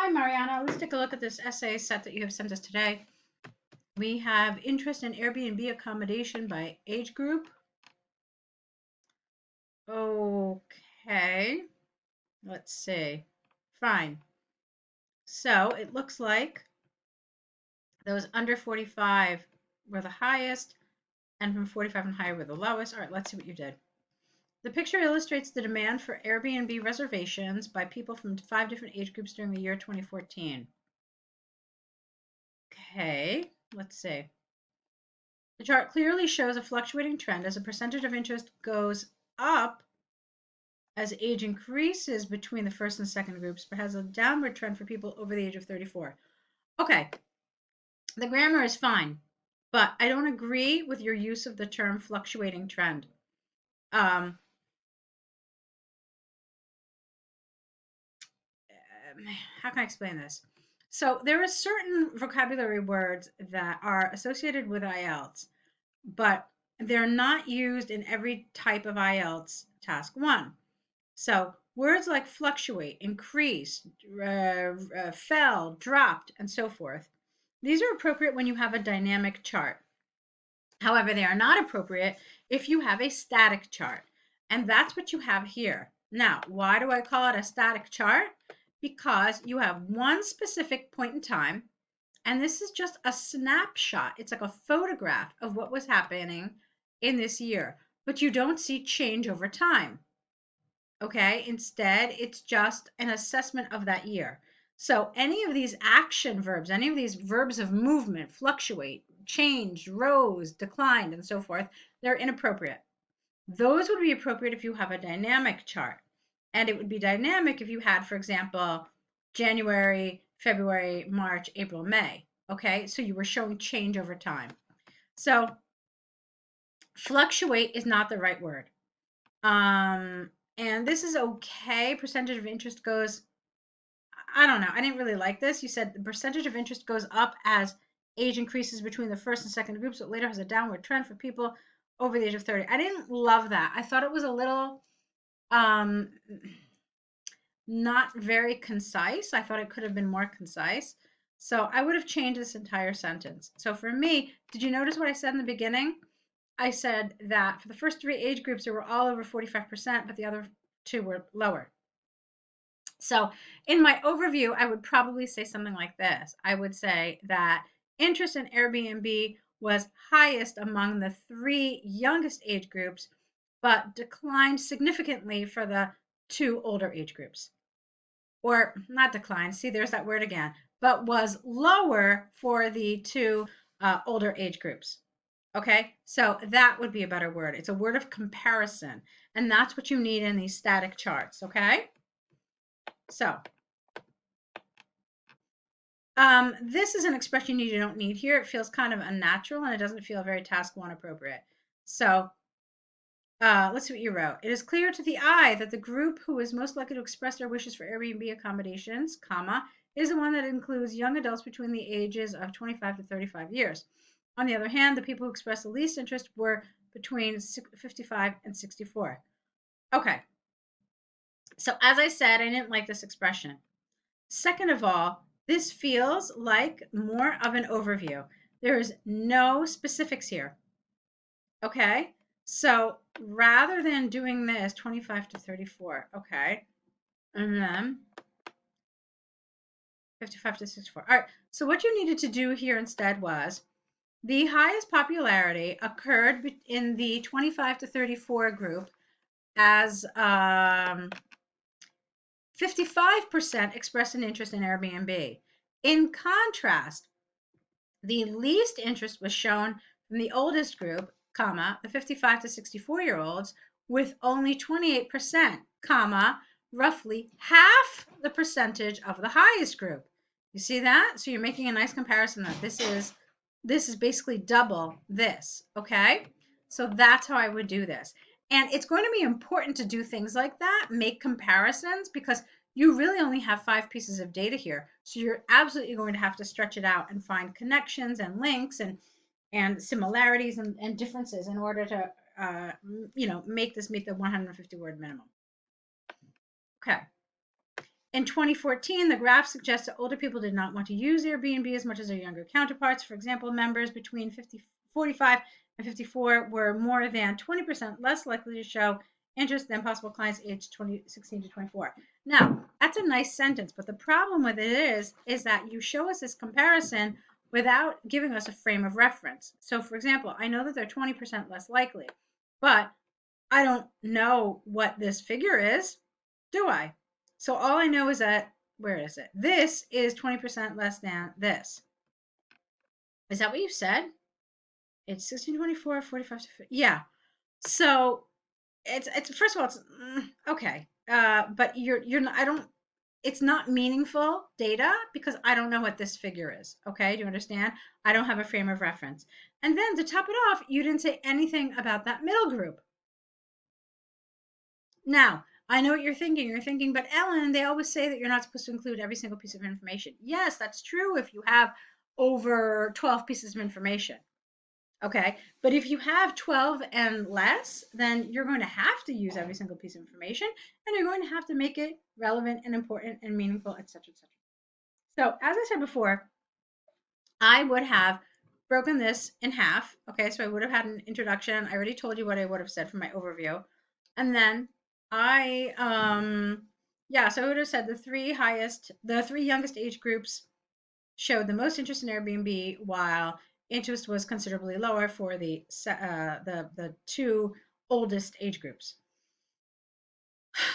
Hi, Mariana. Let's take a look at this essay set that you have sent us today. We have interest in Airbnb accommodation by age group. Okay, let's see. Fine. So it looks like those under 45 were the highest, and from 45 and higher were the lowest. All right, let's see what you did. The picture illustrates the demand for Airbnb reservations by people from 5 different age groups during the year 2014. Okay, let's see. The chart clearly shows a fluctuating trend as a percentage of interest goes up as age increases between the first and second groups, but has a downward trend for people over the age of 34. Okay, the grammar is fine, but I don't agree with your use of the term fluctuating trend. How can I explain this? So there are certain vocabulary words that are associated with IELTS, but they're not used in every type of IELTS task 1. So words like fluctuate, increase, fell, dropped, and so forth. These are appropriate when you have a dynamic chart. However, they are not appropriate if you have a static chart. And that's what you have here. Now, why do I call it a static chart? Because you have one specific point in time, and this is just a snapshot. It's like a photograph of what was happening in this year, but you don't see change over time. Okay, instead, it's just an assessment of that year. So any of these action verbs, any of these verbs of movement, fluctuate, changed, rose, declined, and so forth, they're inappropriate. Those would be appropriate if you have a dynamic chart. And it would be dynamic if you had, for example, January, February, March, April, May. Okay, so you were showing change over time. So fluctuate is not the right word. And this is okay. Percentage of interest goes, I don't know. I didn't really like this. You said the percentage of interest goes up as age increases between the first and second groups, but later has a downward trend for people over the age of 30. I didn't love that. I thought it was a little um, not very concise. I thought it could have been more concise. So I would have changed this entire sentence. So for me, did you notice what I said in the beginning? I said that for the first 3 age groups, they were all over 45%, but the other 2 were lower. So in my overview, I would probably say something like this. I would say that interest in Airbnb was highest among the 3 youngest age groups, but declined significantly for the 2 older age groups. Or not declined, see, there's that word again, but was lower for the 2 older age groups. Okay, so that would be a better word. It's a word of comparison, and that's what you need in these static charts. Okay, so this is an expression you don't need here. It feels kind of unnatural, and it doesn't feel very task 1 appropriate. So let's see what you wrote. It is clear to the eye that the group who is most likely to express their wishes for Airbnb accommodations, comma, is the one that includes young adults between the ages of 25 to 35 years. On the other hand, the people who expressed the least interest were between 55 and 64. Okay. So as I said, I didn't like this expression. Second of all, this feels like more of an overview. There is no specifics here. Okay? So rather than doing this 25 to 34, okay, and then 55 to 64. All right, so what you needed to do here instead was the highest popularity occurred in the 25 to 34 group as 55% expressed an interest in Airbnb. In contrast, the least interest was shown from the oldest group, comma, the 55 to 64-year-olds, with only 28%, comma, roughly half the percentage of the highest group. You see that? So you're making a nice comparison that this is basically double this, okay? So that's how I would do this. And it's going to be important to do things like that, make comparisons, because you really only have 5 pieces of data here. So you're absolutely going to have to stretch it out and find connections and links and similarities and differences in order to make this meet the 150 word minimum. Okay. In 2014, the graph suggests that older people did not want to use Airbnb as much as their younger counterparts. For example, members between 45 and 54 were more than 20% less likely to show interest than possible clients aged 16 to 24. Now, that's a nice sentence, but the problem with it is that you show us this comparison without giving us a frame of reference. So, for example, I know that they're 20% less likely, but I don't know what this figure is, do I? So all I know is that, where is it? This is 20% less than this. Is that what you said? It's 1624, 45 to 50. Yeah. So it's first of all, it's okay. But you're not, I don't, it's not meaningful data because I don't know what this figure is. Okay. Do you understand? I don't have a frame of reference. And then to top it off, you didn't say anything about that middle group. Now, I know what you're thinking. You're thinking, but Ellen, they always say that you're not supposed to include every single piece of information. Yes, that's true if you have over 12 pieces of information. Okay. But if you have 12 and less, then you're going to have to use every single piece of information and you're going to have to make it relevant and important and meaningful, etc., etc. So, as I said before, I would have broken this in half. Okay. So I would have had an introduction. I already told you what I would have said for my overview. And then yeah, so I would have said the three youngest age groups showed the most interest in Airbnb, while interest was considerably lower for the two oldest age groups.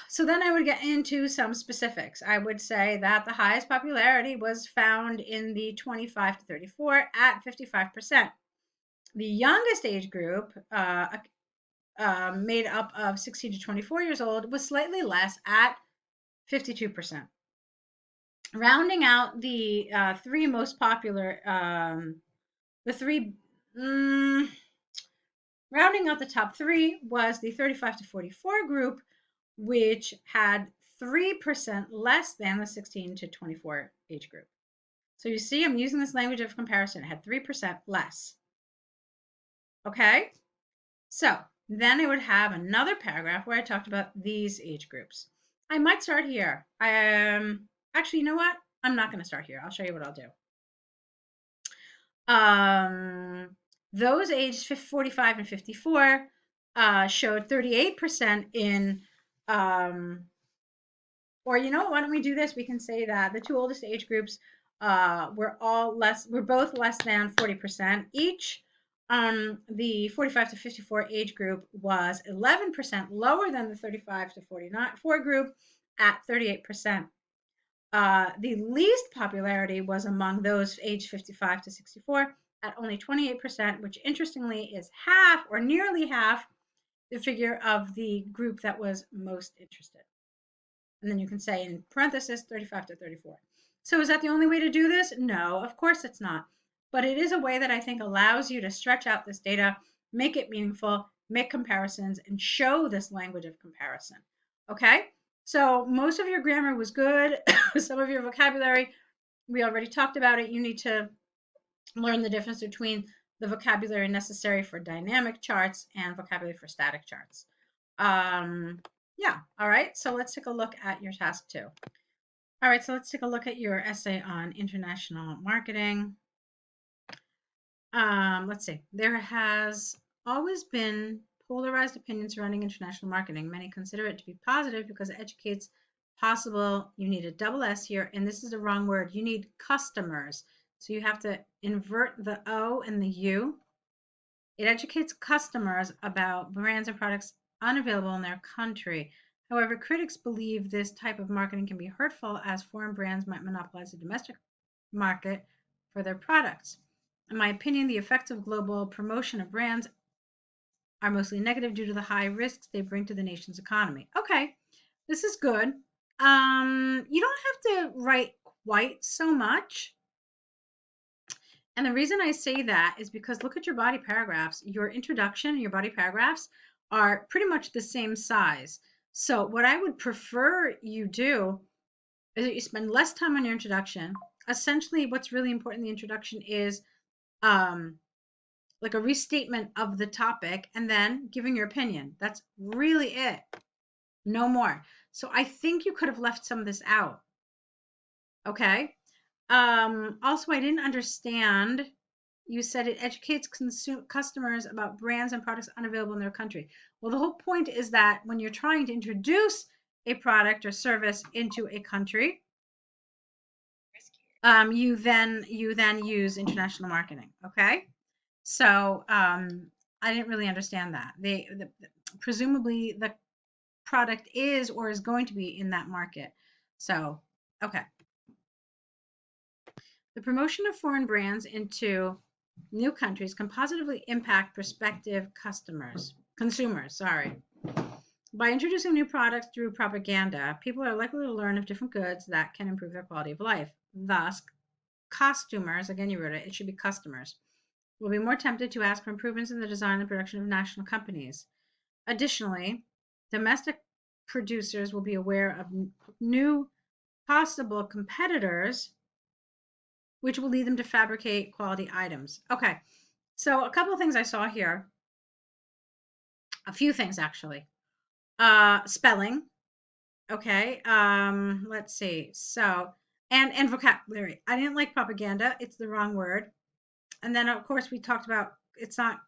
So then I would get into some specifics. I would say that the highest popularity was found in the 25 to 34 at 55%. The youngest age group, made up of 16 to 24 years old, was slightly less at 52%. Rounding out the three most popular, the three, rounding out the top three was the 35 to 44 group, which had 3% less than the 16 to 24 age group. So you see, I'm using this language of comparison. It had 3% less. Okay? So then I would have another paragraph where I talked about these age groups. I might start here. Actually, you know what? I'm not going to start here. I'll show you what I'll do. Those aged 45 and 54 showed 38% in, or you know, why don't we do this? We can say that the two oldest age groups were both less than 40% each. The 45 to 54 age group was 11% lower than the 35 to 44 group at 38%. The least popularity was among those aged 55 to 64 at only 28%, which interestingly is half or nearly half the figure of the group that was most interested. And then you can say in parenthesis 35 to 34. So is that the only way to do this? No, of course it's not. But it is a way that I think allows you to stretch out this data, make it meaningful, make comparisons, and show this language of comparison. Okay? So most of your grammar was good. Some of your vocabulary, we already talked about it. You need to learn the difference between the vocabulary necessary for dynamic charts and vocabulary for static charts. Yeah, all right, so let's take a look at your task 2. All right, so let's take a look at your essay on international marketing. Let's see. There has always been polarized opinions surrounding international marketing. Many consider it to be positive because it educates possible, you need a double S here, and this is the wrong word. You need customers. So you have to invert the O and the U. It educates customers about brands and products unavailable in their country. However, critics believe this type of marketing can be hurtful as foreign brands might monopolize the domestic market for their products. In my opinion, the effects of global promotion of brands are mostly negative due to the high risks they bring to the nation's economy. Okay, this is good. You don't have to write quite so much. And the reason I say that is because look at your body paragraphs. Your introduction and your body paragraphs are pretty much the same size. So what I would prefer you do is that you spend less time on your introduction. Essentially, what's really important in the introduction is like a restatement of the topic and then giving your opinion. That's really it. No more. So I think you could have left some of this out. Okay. Also, I didn't understand. You said it educates customers about brands and products unavailable in their country. Well, the whole point is that when you're trying to introduce a product or service into a country, you then use international marketing. Okay. So I didn't really understand that. Presumably the product is or is going to be in that market. So okay. The promotion of foreign brands into new countries can positively impact prospective consumers, sorry. By introducing new products through propaganda, people are likely to learn of different goods that can improve their quality of life. Thus, costumers, again you wrote it, it should be customers, will be more tempted to ask for improvements in the design and production of national companies. Additionally, domestic producers will be aware of new possible competitors, which will lead them to fabricate quality items. Okay, so a couple of things I saw here, a few things actually. Spelling, okay. Let's see. So, and vocabulary. I didn't like propaganda. It's the wrong word. And then of course we talked about it's not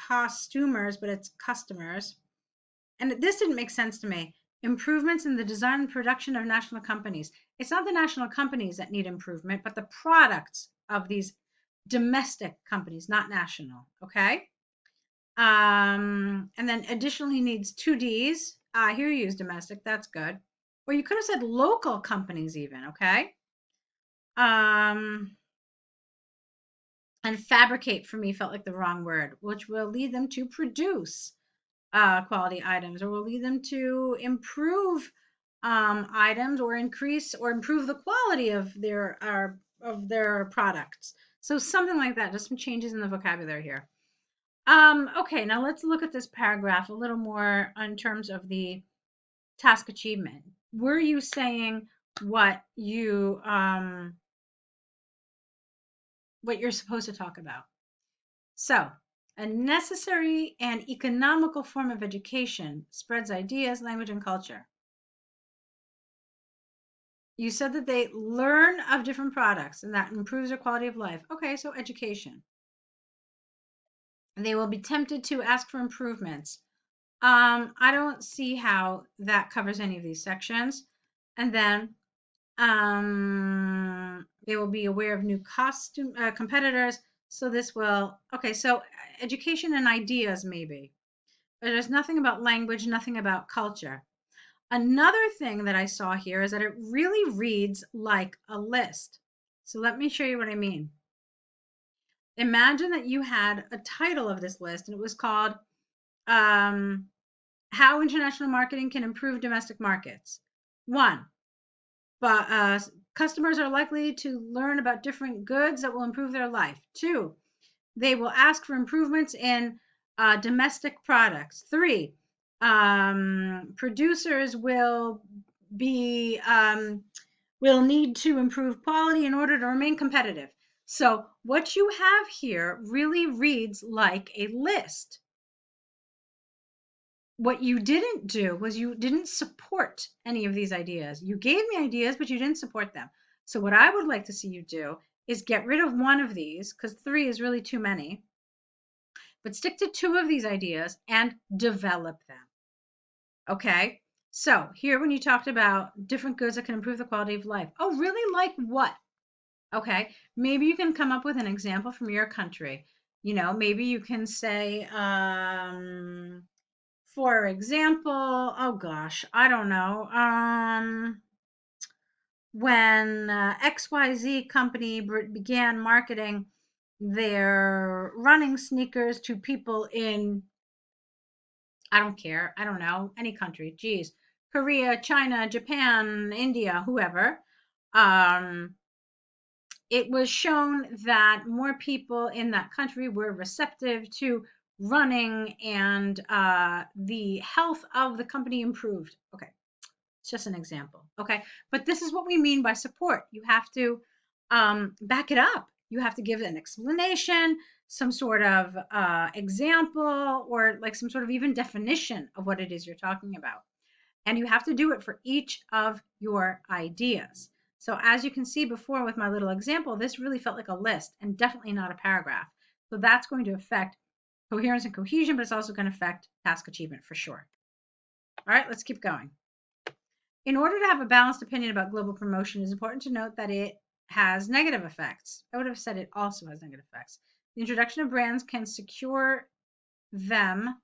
costumers, but it's customers. And this didn't make sense to me. Improvements in the design and production of national companies. It's not the national companies that need improvement, but the products of these domestic companies, not national. Okay. And then additionally needs two D's. Here you use domestic. That's good. Or you could have said local companies even. Okay. Um, and fabricate for me felt like the wrong word, which will lead them to produce quality items, or will lead them to improve items, or increase or improve the quality of their products. So something like that. Just some changes in the vocabulary here. Okay, now let's look at this paragraph a little more in terms of the task achievement. Were you saying what you're supposed to talk about? So, a necessary and economical form of education spreads ideas, language, and culture. You said that they learn of different products and that improves their quality of life. Okay, so education. And they will be tempted to ask for improvements. I don't see how that covers any of these sections. And then they will be aware of new competitors. So this will, okay, so education and ideas maybe. But there's nothing about language, nothing about culture. Another thing that I saw here is that it really reads like a list. So let me show you what I mean. Imagine that you had a title of this list and it was called How International Marketing Can Improve Domestic Markets. 1, but customers are likely to learn about different goods that will improve their life. 2, they will ask for improvements in domestic products. 3, producers will need to improve quality in order to remain competitive. So what you have here really reads like a list. What you didn't do was you didn't support any of these ideas. You gave me ideas, but you didn't support them. So what I would like to see you do is get rid of one of these, because 3 is really too many, but stick to 2 of these ideas and develop them. Okay, so here when you talked about different goods that can improve the quality of life. Oh, really? Like what? Okay, maybe you can come up with an example from your country. Maybe you can say, for example, oh gosh, I don't know. When XYZ company began marketing their running sneakers to people in, I don't care, I don't know, any country, geez, Korea, China, Japan, India, whoever, it was shown that more people in that country were receptive to running, and the health of the company improved. Okay, it's just an example. Okay, but this is what we mean by support. You have to back it up. You have to give an explanation, some sort of example, or like some sort of even definition of what it is you're talking about. And you have to do it for each of your ideas. So as you can see before with my little example, this really felt like a list and definitely not a paragraph. So that's going to affect coherence and cohesion, but it's also going to affect task achievement for sure. All right, let's keep going. In order to have a balanced opinion about global promotion, it's important to note that it has negative effects. I would have said it also has negative effects. The introduction of brands can secure them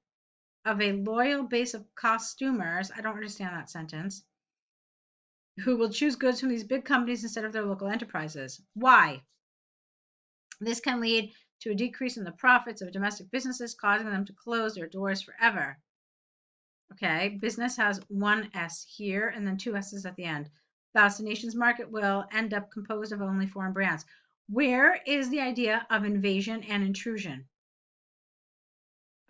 of a loyal base of costumers. I don't understand that sentence. Who will choose goods from these big companies instead of their local enterprises. Why? This can lead to a decrease in the profits of domestic businesses, causing them to close their doors forever. Okay, business has one S here and then two S's at the end. Thus, the nation's market will end up composed of only foreign brands. Where is the idea of invasion and intrusion?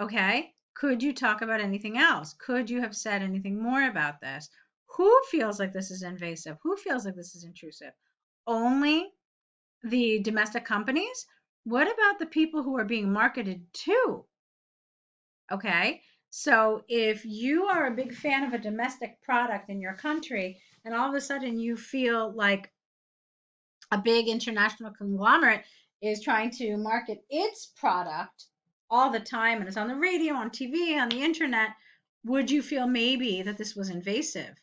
Okay, could you talk about anything else? Could you have said anything more about this? Who feels like this is invasive? Who feels like this is intrusive? Only the domestic companies? What about the people who are being marketed to? Okay, so if you are a big fan of a domestic product in your country and all of a sudden you feel like a big international conglomerate is trying to market its product all the time and it's on the radio, on TV, on the internet, would you feel maybe that this was invasive?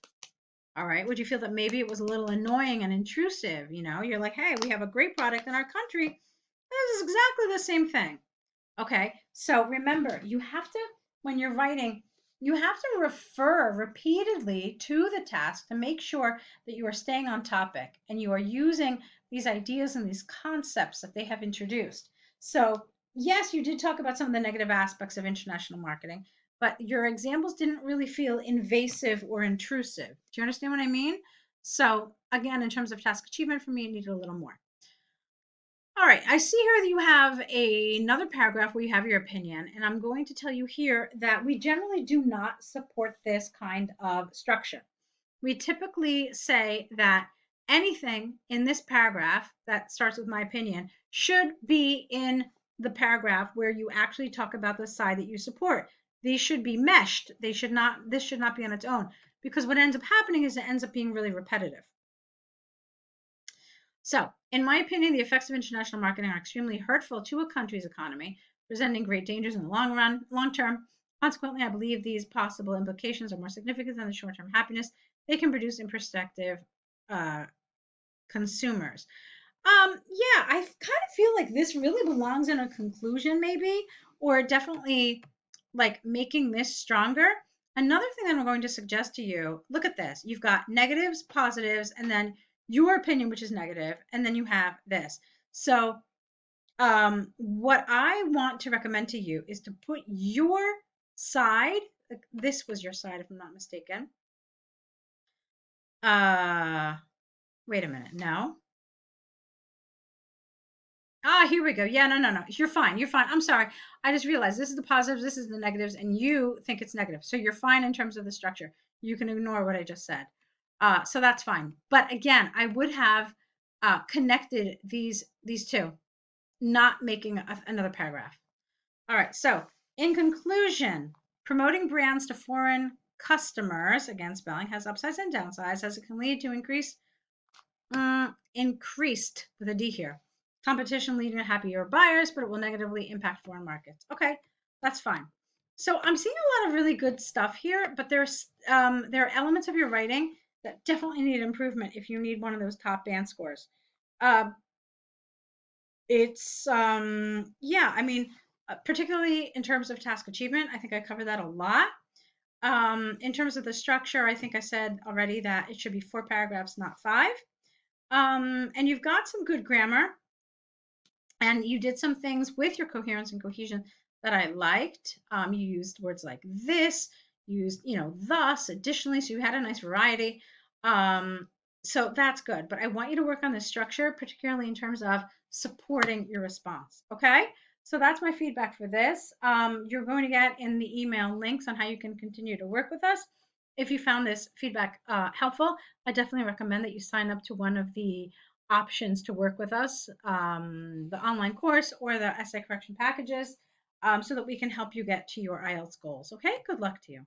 All right. Would you feel that maybe it was a little annoying and intrusive? You know, you're like, hey, we have a great product in our country. This is exactly the same thing. Okay. So remember, you have to, when you're writing, you have to refer repeatedly to the task to make sure that you are staying on topic and you are using these ideas and these concepts that they have introduced. So, yes, you did talk about some of the negative aspects of international marketing, but your examples didn't really feel invasive or intrusive. Do you understand what I mean? So, again, in terms of task achievement, for me, it needed a little more. All right, I see here that you have another paragraph where you have your opinion, and I'm going to tell you here that we generally do not support this kind of structure. We typically say that anything in this paragraph that starts with my opinion should be in the paragraph where you actually talk about the side that you support. These should be meshed. This should not be on its own, because what ends up happening is it ends up being really repetitive. So, in my opinion, the effects of international marketing are extremely hurtful to a country's economy, presenting great dangers in the long term. Consequently, I believe these possible implications are more significant than the short-term happiness they can produce in prospective consumers. Yeah, I kind of feel like this really belongs in a conclusion, maybe, or definitely like making this stronger. Another thing that I'm going to suggest to you, look at this. You've got negatives, positives, and then your opinion, which is negative, and then you have this. So, what I want to recommend to you is to put your side, like this was your side, if I'm not mistaken. Uh, Wait a minute. No. Ah, here we go. Yeah, no. You're fine. You're fine. I'm sorry. I just realized this is the positives, this is the negatives, and you think it's negative. So you're fine in terms of the structure. You can ignore what I just said. So that's fine. But again, I would have connected these two, not making another paragraph. All right. So in conclusion, promoting brands to foreign customers, again, spelling has upsides and downsides, as it can lead to increased with a D here. Competition leading to happier buyers, but it will negatively impact foreign markets. Okay, that's fine. So I'm seeing a lot of really good stuff here, but there are elements of your writing that definitely need improvement if you need one of those top band scores. Uh, it's yeah, I mean, particularly in terms of task achievement, I think I covered that a lot. In terms of the structure, I think I said already that it should be 4 paragraphs, not 5. And you've got some good grammar, and you did some things with your coherence and cohesion that I liked. You used words like this, used, thus, additionally, so you had a nice variety. So that's good, but I want you to work on the structure, particularly in terms of supporting your response. Okay, so that's my feedback for this. You're going to get in the email links on how you can continue to work with us. If you found this feedback helpful, I definitely recommend that you sign up to one of the options to work with us, the online course or the essay correction packages, so that we can help you get to your IELTS goals. Okay, good luck to you.